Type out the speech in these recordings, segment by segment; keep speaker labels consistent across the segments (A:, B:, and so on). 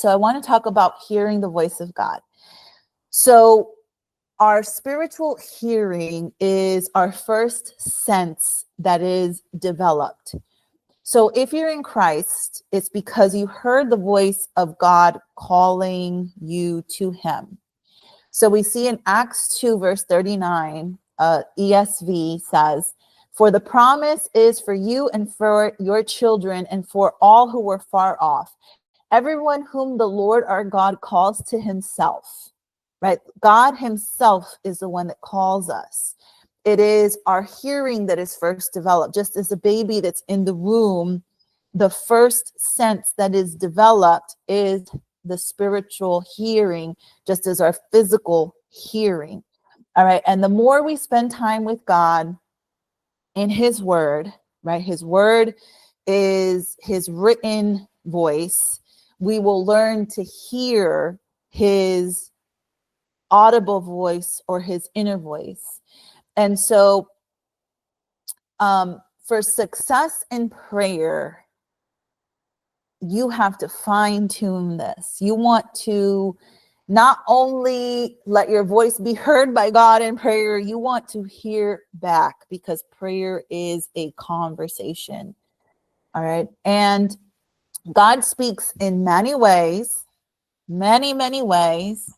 A: So I want to talk about hearing the voice of God. So our spiritual hearing is our first sense that is developed. So if you're in Christ, it's because you heard the voice of God calling you to him. So we see in Acts 2, verse 39, ESV says, "For the promise is for you and for your children and for all who were far off, everyone whom the Lord our God calls to himself." Right? God himself is the one that calls us. It is our hearing that is first developed. Just as a baby that's in the womb, the first sense that is developed is the spiritual hearing, just as our physical hearing. All right. And the more we spend time with God in his word, right? His word is his written voice. We will learn to hear his audible voice or his inner voice. And so for success in prayer, you have to fine tune this. You want to not only let your voice be heard by God in prayer, you want to hear back, because prayer is a conversation. All right. And God speaks in many ways, many ways.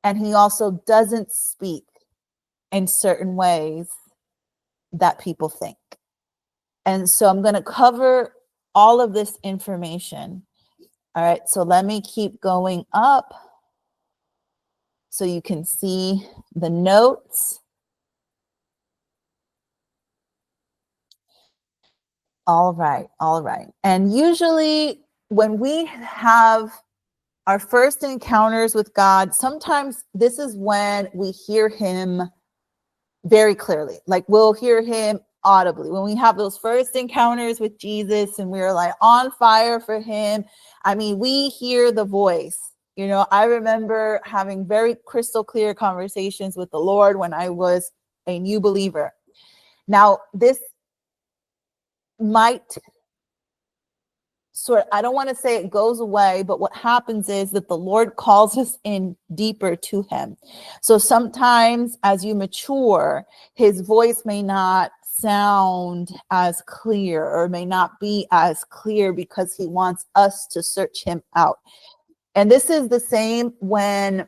A: And he also doesn't speak in certain ways that people think. And so I'm going to cover all of this information. All right, so let me keep going up so you can see the notes. All right. And usually when we have our first encounters with God, sometimes this is when we hear him very clearly. Like we'll hear him audibly. When we have those first encounters with Jesus and we're like on fire for him, I mean, we hear the voice. You know, I remember having very crystal clear conversations with the Lord when I was a new believer. Now, this might I don't want to say it goes away, but what happens is that the Lord calls us in deeper to him. So sometimes as you mature, his voice may not sound as clear or may not be as clear because he wants us to search him out. And this is the same when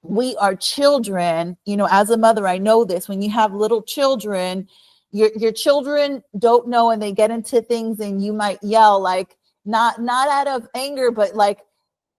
A: we are children. You know, as a mother, I know this. When you have little children, your children don't know and they get into things and you might yell, like, not out of anger, but like